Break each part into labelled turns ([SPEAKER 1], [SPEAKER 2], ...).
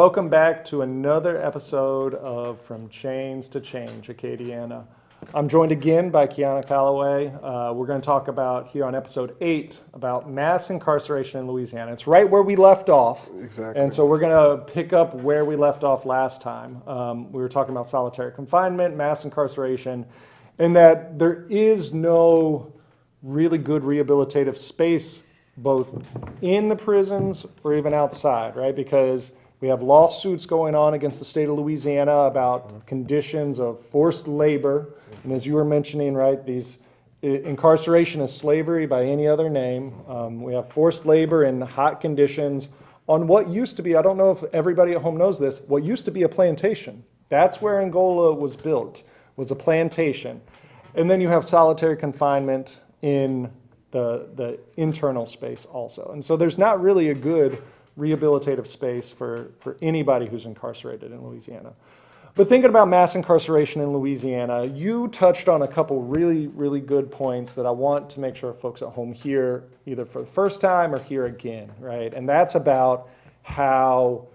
[SPEAKER 1] welcome back to another episode of From Chains to Change, Acadiana. I'm joined again by Kiana Calloway. We're going to talk about here on episode 8 about mass incarceration in Louisiana. It's right where we left off.
[SPEAKER 2] Exactly.
[SPEAKER 1] And so we're going to pick up where we left off last time. We were talking about solitary confinement, mass incarceration, and that there is no really good rehabilitative space both in the prisons or even outside, right? Because we have lawsuits going on against the state of Louisiana about conditions of forced labor. And as you were mentioning, right, these incarceration is slavery by any other name. We have forced labor in hot conditions on what used to be, I don't know if everybody at home knows this, what used to be a plantation. That's where Angola was built, was a plantation. And then you have solitary confinement in the internal space also. And so there's not really a good rehabilitative space for anybody who's incarcerated in Louisiana. But thinking about mass incarceration in Louisiana, you touched on a couple really, really good points that I want to make sure folks at home hear either for the first time or hear again, right? And that's about how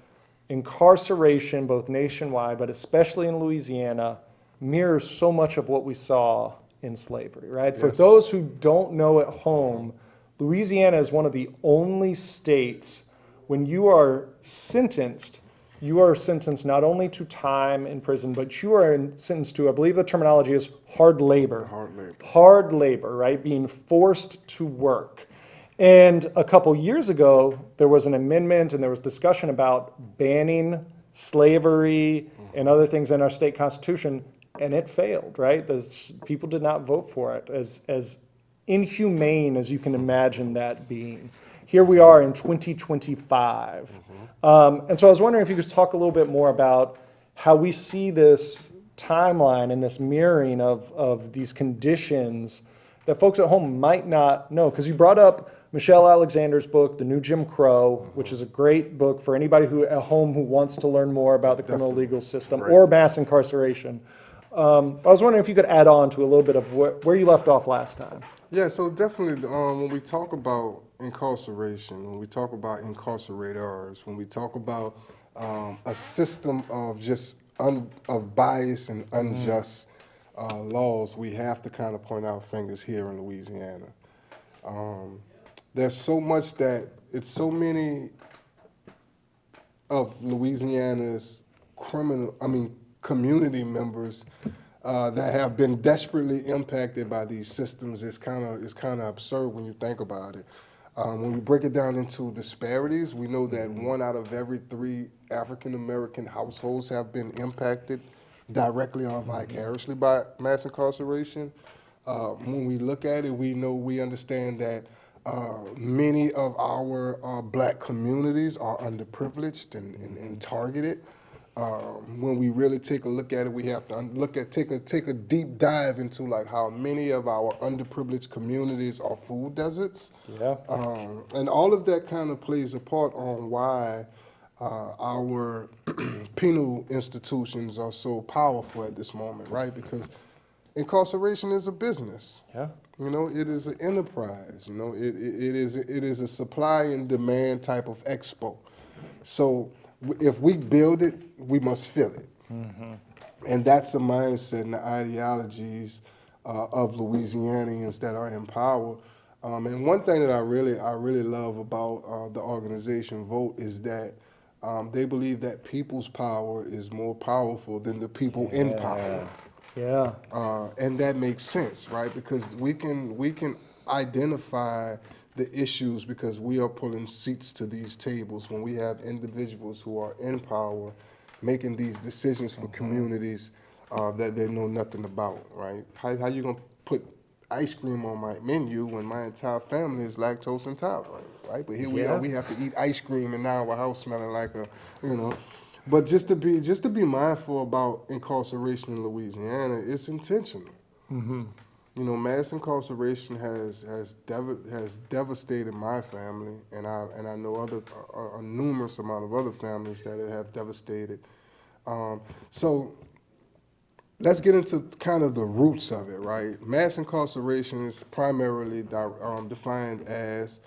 [SPEAKER 1] incarceration, both nationwide, but especially in Louisiana, mirrors so much of what we saw in slavery, right?
[SPEAKER 2] Yes.
[SPEAKER 1] For those who don't know at home, Louisiana is one of the only states when you are sentenced not only to time in prison, but you are sentenced to, I believe the terminology is hard labor.
[SPEAKER 2] Hard labor.
[SPEAKER 1] Hard labor, right? Being forced to work. And a couple years ago, there was an amendment and there was discussion about banning slavery and other things in our state constitution, and it failed, right? People did not vote for it, as inhumane as you can imagine that being. Here we are in 2025. And so I was wondering if you could talk a little bit more about how we see this timeline and this mirroring of these conditions that folks at home might not know. Because you brought up Michelle Alexander's book, The New Jim Crow, which is a great book for anybody who at home who wants to learn more about the criminal legal system or mass incarceration. I was wondering if you could add on to a little bit of where you left off last time.
[SPEAKER 2] Yeah, so definitely when we talk about incarceration, when we talk about incarcerators, when we talk about a system of just of bias and unjust laws, we have to kind of point our fingers here in Louisiana. There's so much so many of Louisiana's community members that have been desperately impacted by these systems. It's kind of absurd when you think about it. When we break it down into disparities, we know that 1 out of every 3 African American households have been impacted directly or vicariously by mass incarceration. When we look at it, we understand that many of our black communities are underprivileged and targeted. When we really take a look at it, we have to take a deep dive into like how many of our underprivileged communities are food deserts.
[SPEAKER 1] Yeah.
[SPEAKER 2] And all of that kind of plays a part on why our penal institutions are so powerful at this moment, right? Because incarceration is a business.
[SPEAKER 1] Yeah.
[SPEAKER 2] You know, it is an enterprise. You know, it is a supply and demand type of expo. So if we build it, we must fill it. And that's the mindset and the ideologies of Louisianians that are in power. And one thing that I really love about the organization Vote is that they believe that people's power is more powerful than the people in power.
[SPEAKER 1] Yeah.
[SPEAKER 2] And that makes sense, right? Because we can identify the issues because we are pulling seats to these tables when we have individuals who are in power making these decisions for communities that they know nothing about, right? How you gonna put ice cream on my menu when my entire family is lactose intolerant, right? But here we are, we have to eat ice cream and now our house smelling like But just to be mindful about incarceration in Louisiana, it's intentional. You know, mass incarceration has devastated my family, and I know a numerous amount of other families that it have devastated. So let's get into kind of the roots of it, right? Mass incarceration is primarily defined as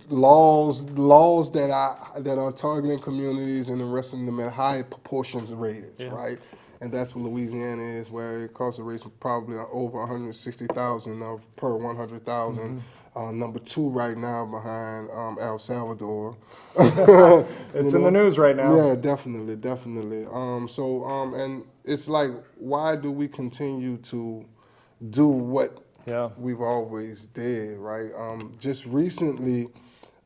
[SPEAKER 2] laws that are targeting communities and arresting them at high proportions rated,
[SPEAKER 1] Yeah.
[SPEAKER 2] right? And that's what Louisiana is, where it incarcerates probably over 160,000 per 100,000. Number two right now behind El Salvador.
[SPEAKER 1] It's in the news right now.
[SPEAKER 2] Yeah, definitely, definitely. And it's like, why do we continue to do what
[SPEAKER 1] Yeah.
[SPEAKER 2] we've always did, right? Just recently,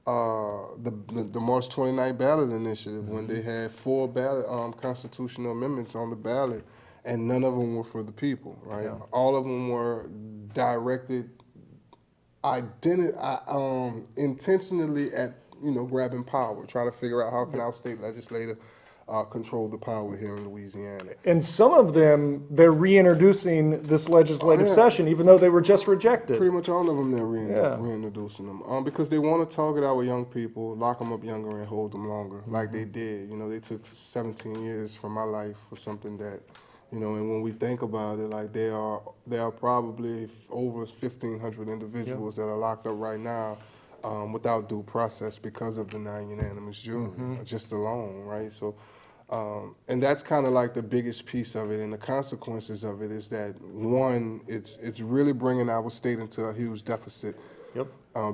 [SPEAKER 2] the March 29 ballot initiative, when they had 4 constitutional amendments on the ballot, and none of them were for the people, right?
[SPEAKER 1] Yeah.
[SPEAKER 2] All of them were directed intentionally at grabbing power, trying to figure out how can our state legislature control the power here in Louisiana.
[SPEAKER 1] And some of them, they're reintroducing this legislative
[SPEAKER 2] Yeah.
[SPEAKER 1] session, even though they were just rejected.
[SPEAKER 2] Pretty much all of them, they're
[SPEAKER 1] Yeah.
[SPEAKER 2] reintroducing them because they want to target our young people, lock them up younger, and hold them longer, like they did. They took 17 years from my life for something that, and when we think about it, like there are probably over 1,500 individuals that are locked up right now without due process because of the non-unanimous jury, just alone, right? So. And that's kind of like the biggest piece of it, and the consequences of it is that one, it's really bringing our state into a huge deficit.
[SPEAKER 1] Yep.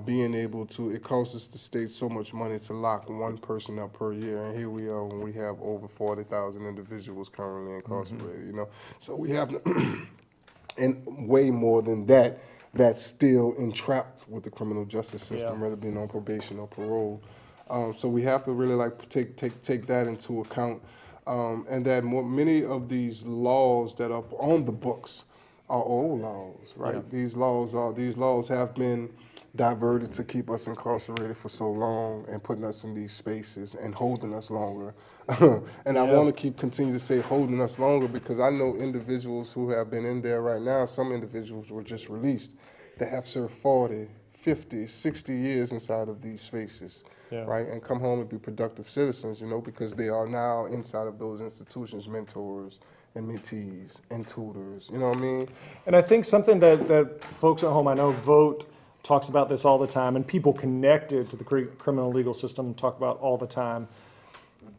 [SPEAKER 2] Being able to, it costs the state so much money to lock one person up per year, and here we are when we have over 40,000 individuals currently incarcerated. So we have, and way more than that, that's still entrapped with the criminal justice system, whether being on probation or parole. So we have to really take that into account, and that many of these laws that are on the books are old laws, right?
[SPEAKER 1] Yeah.
[SPEAKER 2] These laws have been diverted to keep us incarcerated for so long and putting us in these spaces and holding us longer. And I want to continue to say holding us longer because I know individuals who have been in there right now. Some individuals were just released that have served 40, 50, 60 years inside of these spaces.
[SPEAKER 1] Yeah.
[SPEAKER 2] Right, and come home and be productive citizens, because they are now inside of those institutions, mentors and mentees and tutors, you know what I mean?
[SPEAKER 1] And I think something that folks at home, I know Vote talks about this all the time, and people connected to the criminal legal system talk about all the time.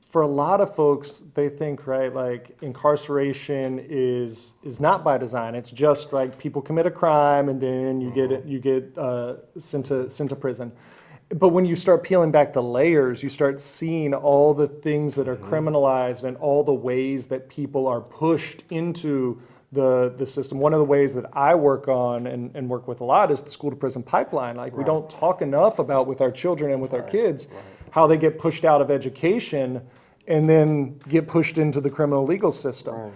[SPEAKER 1] For a lot of folks, they think, right, like incarceration is not by design. It's just like people commit a crime and then you get sent to prison. But when you start peeling back the layers, you start seeing all the things that are criminalized and all the ways that people are pushed into the system. One of the ways that I work on and work with a lot is the school to prison pipeline. Like we don't talk enough about with our children and with our kids how they get pushed out of education and then get pushed into the criminal legal system.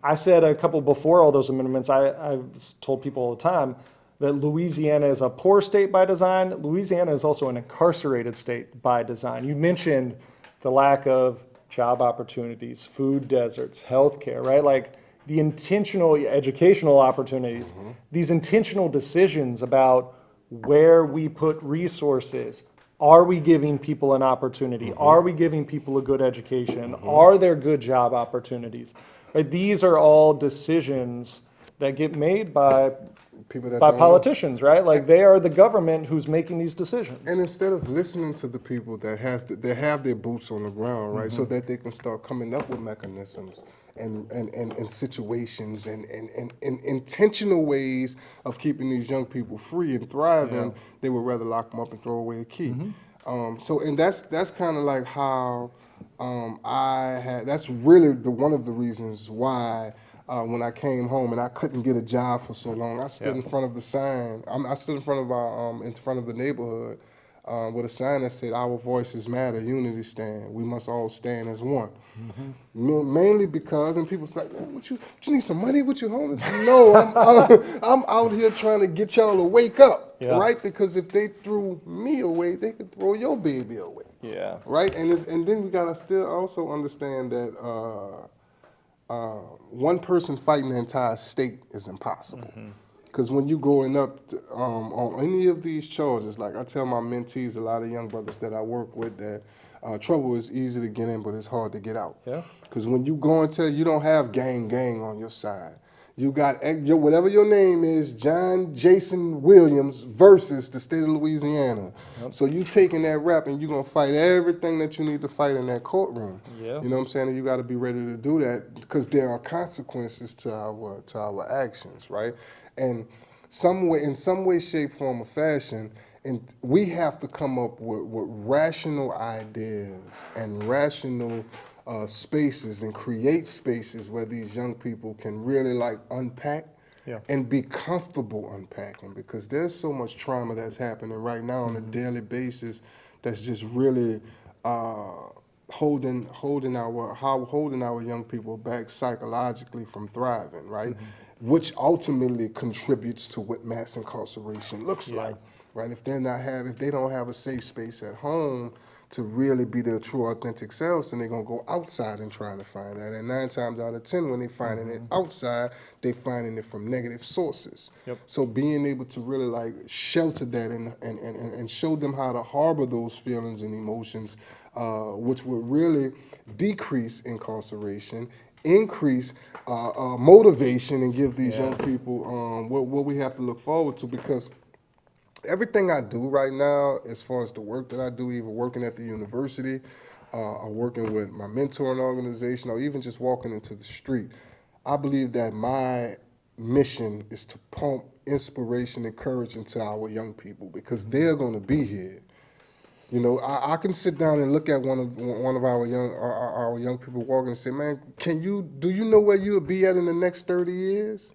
[SPEAKER 1] I said a couple before all those amendments, I told people all the time, that Louisiana is a poor state by design. Louisiana is also an incarcerated state by design. You mentioned the lack of job opportunities, food deserts, healthcare, right? Like the intentional educational opportunities, these intentional decisions about where we put resources. Are we giving people an opportunity? Are we giving people a good education? Are there good job opportunities? Right? These are all decisions that get made by politicians, right? Like they are the government who's making these decisions.
[SPEAKER 2] And instead of listening to the people that have their boots on the ground, right, so that they can start coming up with mechanisms and situations and intentional ways of keeping these young people free and thriving, they would rather lock them up and throw away a key. And that's kind of like how that's really one of the reasons why. When I came home and I couldn't get a job for so long, I stood in front of the sign. I stood in front of in front of the neighborhood with a sign that said, "Our voices matter. Unity stand. We must all stand as one." Mainly because, and people say, "What you need some money? What you homeless?" No, I'm out here trying to get y'all to wake up, right? Because if they threw me away, they could throw your baby away. Right. And then we gotta still also understand that. One person fighting the entire state is impossible. Because when you're going up on any of these charges, like I tell my mentees, a lot of young brothers that I work with, that trouble is easy to get in, but it's hard to get out. Because when you go into, you don't have gang on your side. You got whatever your name is, John Jason Williams versus the state of Louisiana.
[SPEAKER 1] Yep.
[SPEAKER 2] So you taking that rap and you're gonna fight everything that you need to fight in that courtroom.
[SPEAKER 1] Yeah.
[SPEAKER 2] You know what I'm saying? And you got to be ready to do that because there are consequences to our actions, right? And in some way, shape, form, or fashion, and we have to come up with rational ideas and rational spaces and create spaces where these young people can really like unpack
[SPEAKER 1] Yeah.
[SPEAKER 2] and be comfortable unpacking, because there's so much trauma that's happening right now on a daily basis that's just really holding our young people back psychologically from thriving, right? Which ultimately contributes to what mass incarceration looks like, right? If they don't have a safe space at home to really be their true authentic selves, then they're gonna go outside and trying to find that. And 9 times out of 10, when they finding it outside, they finding it from negative sources.
[SPEAKER 1] Yep.
[SPEAKER 2] So being able to really like shelter that and show them how to harbor those feelings and emotions, which will really decrease incarceration, increase motivation, and give these young people what we have to look forward to. Because everything I do right now, as far as the work that I do, even working at the university, or working with my mentoring organization, or even just walking into the street, I believe that my mission is to pump inspiration and courage into our young people, because they're going to be here. You know, I can sit down and look at one of our young people walking and say, man, do you know where you'll be at in the next 30 years?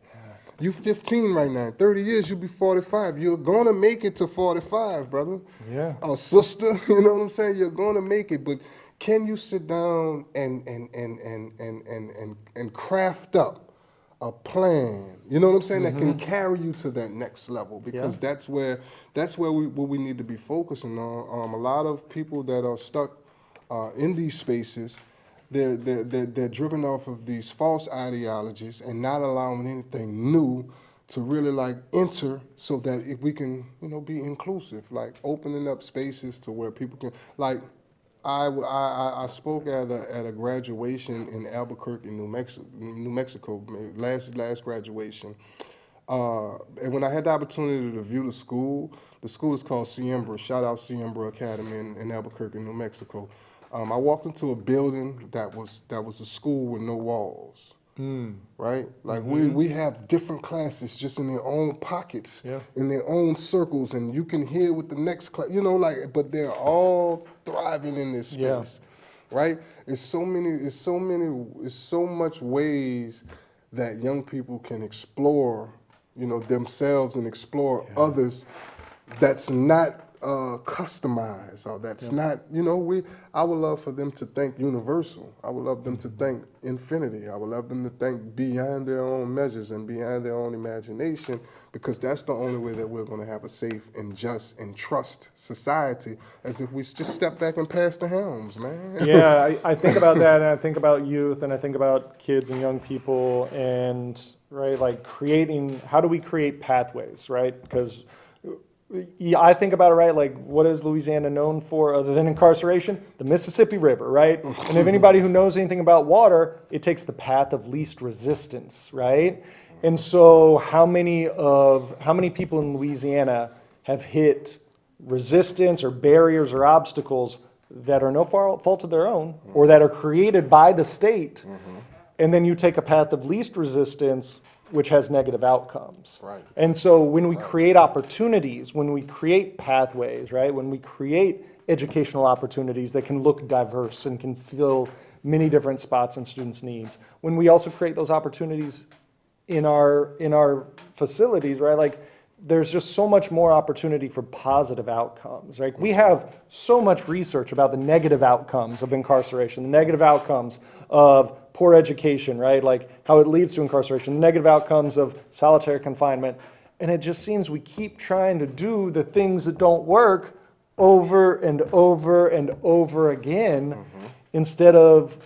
[SPEAKER 2] You 15 right now. 30 years, you'll be 45. You're gonna make it to 45, brother.
[SPEAKER 1] Yeah.
[SPEAKER 2] Sister, you know what I'm saying? You're gonna make it, but can you sit down and craft up a plan? You know what I'm saying? That can carry you to that next level, because that's where we need to be focusing on. A lot of people that are stuck in these spaces, they're driven off of these false ideologies and not allowing anything new to really like enter, so that if we can, be inclusive, like opening up spaces to where people can, like, I spoke at a graduation in Albuquerque, New Mexico, last graduation. And when I had the opportunity to view the school is called Siembra. Shout out Siembra Academy in Albuquerque, New Mexico. I walked into a building that was a school with no walls, right? Like we have different classes just in their own pockets, in their own circles, and you can hear what the next class, but they're all thriving in this space, right? It's so much ways that young people can explore, themselves and explore others. That's not customized, or that's not, I would love for them to think universal. I would love them to think infinity. I would love them to think beyond their own measures and beyond their own imagination, because that's the only way that we're going to have a safe and just and trust society, as if we just step back and pass the helms, man.
[SPEAKER 1] Yeah, I think about that, and I think about youth, and I think about kids and young people, and like how do we create pathways, right? Because I think about it, right? Like, what is Louisiana known for other than incarceration? The Mississippi River, right? And if anybody who knows anything about water, it takes the path of least resistance, right? And so how many people in Louisiana have hit resistance or barriers or obstacles that are no fault of their own, or that are created by the state, and then you take a path of least resistance, which has negative outcomes.
[SPEAKER 2] Right.
[SPEAKER 1] And so when we create opportunities, when we create pathways, right, when we create educational opportunities that can look diverse and can fill many different spots in students' needs, when we also create those opportunities in our facilities, right, like, there's just so much more opportunity for positive outcomes, right? We have so much research about the negative outcomes of incarceration, the negative outcomes of poor education, right? Like how it leads to incarceration, the negative outcomes of solitary confinement. And it just seems we keep trying to do the things that don't work over and over and over again, instead of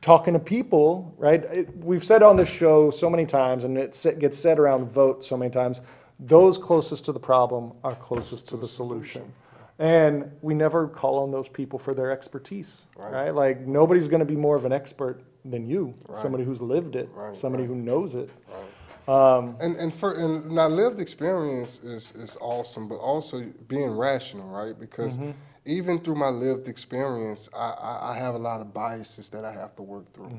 [SPEAKER 1] talking to people, right? We've said on this show so many times, and it gets said around vote so many times, those closest to the problem are closest to the solution. And we never call on those people for their expertise, right? Like nobody's going to be more of an expert than you, somebody who's lived it, somebody who knows it.
[SPEAKER 2] And now lived experience is awesome, but also being rational, right? Because even through my lived experience, I have a lot of biases that I have to work through,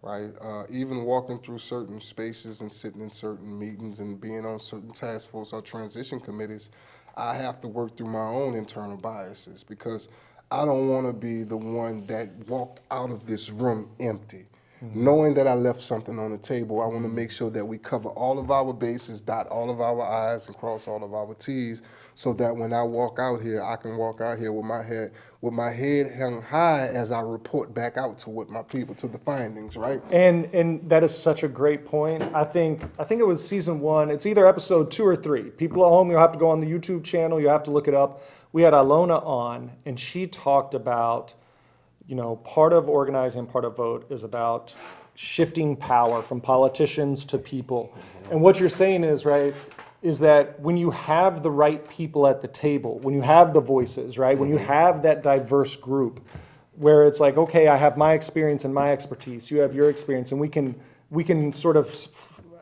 [SPEAKER 2] right? Even walking through certain spaces and sitting in certain meetings and being on certain task force or transition committees, I have to work through my own internal biases because I don't want to be the one that walked out of this room empty. Knowing that I left something on the table, I want to make sure that we cover all of our bases, dot all of our I's, and cross all of our T's, so that when I walk out here, I can walk out here with my head hung high as I report back out to what my people, to the findings, right?
[SPEAKER 1] And that is such a great point. I think it was season 1. It's either episode 2 or 3. People at home, you'll have to go on the YouTube channel. You have to look it up. We had Alona on, and she talked about, part of organizing, part of vote is about shifting power from politicians to people. And what you're saying is, right, is that when you have the right people at the table, when you have the voices, right, when you have that diverse group, where it's like, okay, I have my experience and my expertise, you have your experience, and we can sort of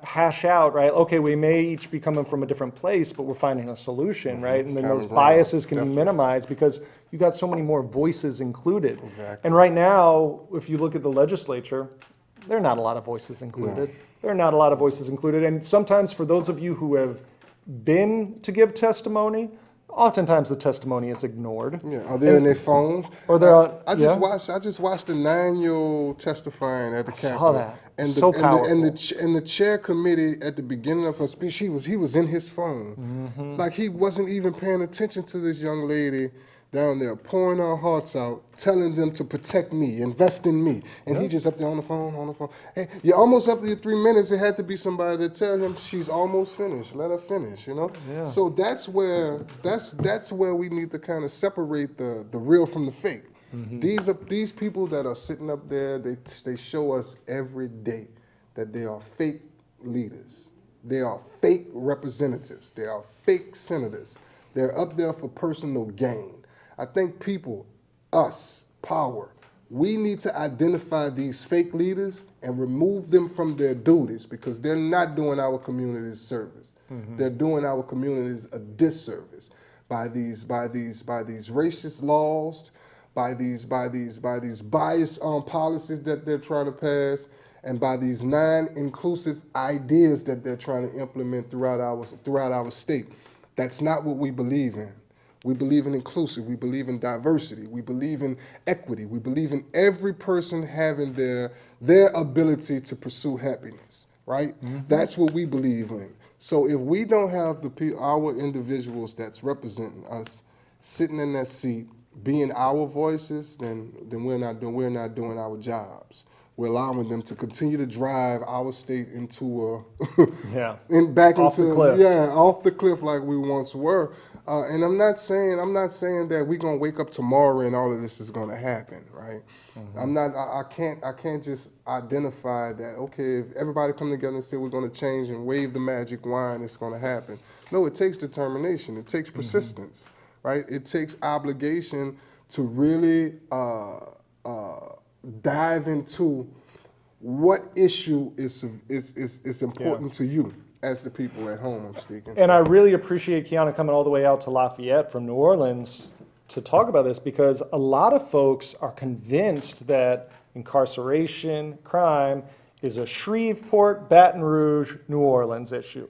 [SPEAKER 1] hash out, right, okay, we may each be coming from a different place, but we're finding a solution, right? And then those biases can be minimized because you got so many more voices included. And right now, if you look at the legislature, there are not a lot of voices included. There are not a lot of voices included. And sometimes for those of you who have been to give testimony, oftentimes the testimony is ignored.
[SPEAKER 2] Yeah, are they in their phones?
[SPEAKER 1] Or they're on,
[SPEAKER 2] I just watched the 9-year-old testifying at the Capitol.
[SPEAKER 1] Saw that.
[SPEAKER 2] And
[SPEAKER 1] So powerful.
[SPEAKER 2] And the chair committee at the beginning of her speech, he was in his phone. Like he wasn't even paying attention to this young lady down there, pouring our hearts out, telling them to protect me, invest in me. And he just up there on the phone. Hey, you're almost up to your 3 minutes. It had to be somebody to tell him she's almost finished. Let her finish,
[SPEAKER 1] Yeah.
[SPEAKER 2] So that's where we need to kind of separate the real from the fake. These people that are sitting up there, they show us every day that they are fake leaders. They are fake representatives. They are fake senators. They're up there for personal gain. I think people, us, power, we need to identify these fake leaders and remove them from their duties because they're not doing our communities service. They're doing our communities a disservice by these racist laws, by these bias policies that they're trying to pass, and by these non-inclusive ideas that they're trying to implement throughout our state. That's not what we believe in. We believe in inclusive. We believe in diversity. We believe in equity. We believe in every person having their ability to pursue happiness, right? That's what we believe in. So if we don't have our individuals that's representing us sitting in that seat, being our voices, then we're not doing our jobs. We're allowing them to continue to drive our state into
[SPEAKER 1] off the cliff.
[SPEAKER 2] Off the cliff like we once were. And I'm not saying that we're gonna wake up tomorrow and all of this is gonna happen, right? I can't just identify that, okay, if everybody come together and say we're gonna change and wave the magic wand, it's gonna happen. No, it takes determination, it takes persistence, right? It takes obligation to really dive into what issue is important to you as the people at home I'm speaking.
[SPEAKER 1] And I really appreciate Kiana coming all the way out to Lafayette from New Orleans to talk about this because a lot of folks are convinced that incarceration, crime is a Shreveport, Baton Rouge, New Orleans issue.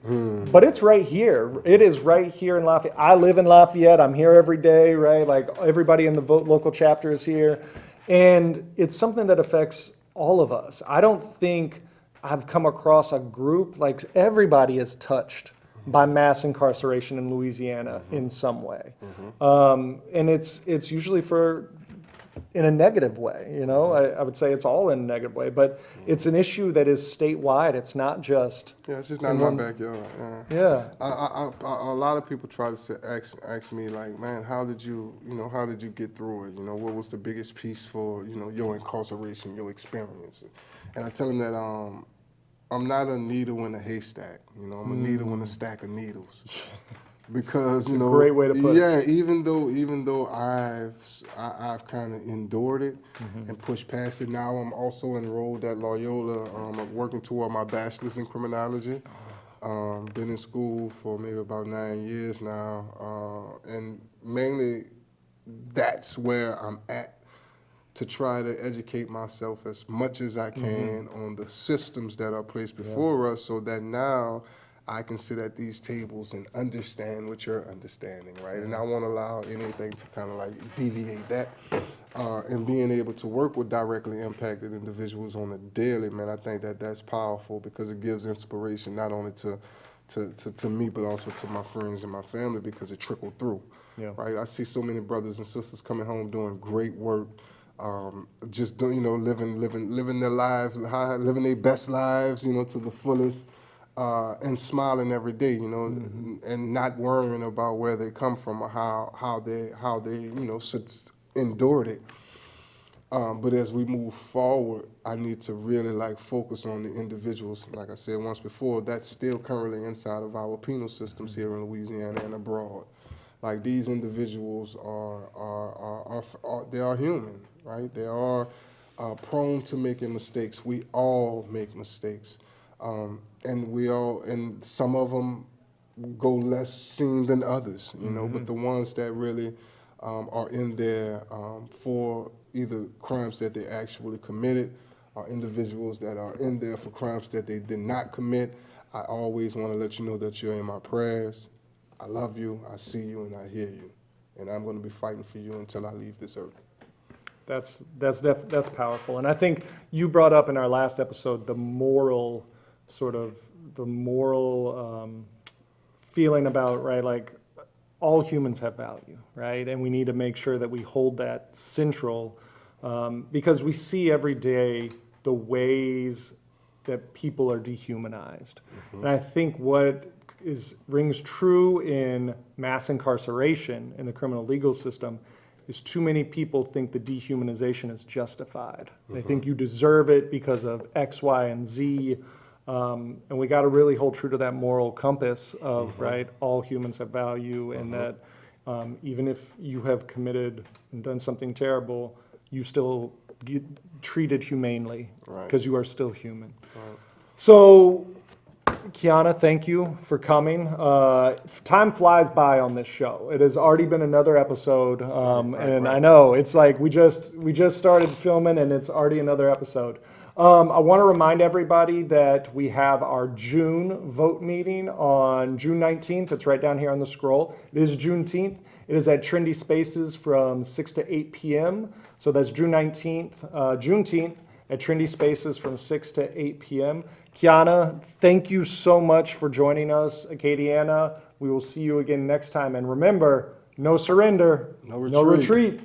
[SPEAKER 1] But it's right here. It is right here in Lafayette. I live in Lafayette. I'm here every day, right? Like everybody in the local chapter is here. And it's something that affects all of us. I don't think I've come across a group, like everybody is touched by mass incarceration in Louisiana in some way. And it's usually in a negative way, I would say it's all in a negative way, but it's an issue that is statewide. It's not just...
[SPEAKER 2] Yeah, it's just not in my backyard.
[SPEAKER 1] Yeah.
[SPEAKER 2] A lot of people try to ask me like, man, how did you get through it? What was the biggest piece for, your incarceration, your experience? And I tell them that I'm not a needle in a haystack. I'm a needle in a stack of needles. because
[SPEAKER 1] a great way to put it.
[SPEAKER 2] yeah, even though I've kind of endured it and pushed past it. Now I'm also enrolled at Loyola. I'm working toward my bachelor's in criminology. Been in school for maybe about 9 years now, and mainly that's where I'm at, to try to educate myself as much as I can on the systems that are placed before us, so that now I can sit at these tables and understand what you're understanding, right? And I won't allow anything to kind of like deviate that. And being able to work with directly impacted individuals on a daily, man, I think that that's powerful, because it gives inspiration not only to me, but also to my friends and my family, because it trickled through, right? I see so many brothers and sisters coming home doing great work, just doing, living their lives, living their best lives, to the fullest, and smiling every day, and not worrying about where they come from or how they should endured it. But as we move forward, I need to really like focus on the individuals. Like I said once before, that's still currently inside of our penal systems here in Louisiana and abroad. Like, these individuals they are human, right? They are prone to making mistakes. We all make mistakes, and some of them go less seen than others, But the ones that really are in there for either crimes that they actually committed, or individuals that are in there for crimes that they did not commit, I always want to let you know that you're in my prayers. I love you, I see you, and I hear you. And I'm going to be fighting for you until I leave this earth.
[SPEAKER 1] That's powerful. And I think you brought up in our last episode the moral feeling about, right, like all humans have value, right? And we need to make sure that we hold that central, because we see every day the ways that people are dehumanized. And I think what rings true in mass incarceration in the criminal legal system is too many people think the dehumanization is justified. They think you deserve it because of X, Y, and Z. And we got to really hold true to that moral compass of, right, all humans have value, and that even if you have committed and done something terrible, you still get treated humanely, because you are still human. Right. So, Kiana, thank you for coming. Time flies by on this show. It has already been another episode, and I know it's like we just started filming, and it's already another episode. I want to remind everybody that we have our June vote meeting on June 19th. It's right down here on the scroll. It is Juneteenth. It is at Trendy Spaces from 6 to 8 p.m. So that's June 19th, Juneteenth at Trendy Spaces from 6 to 8 p.m. Kiana, thank you so much for joining us. Acadiana, we will see you again next time. And remember, no surrender, no retreat.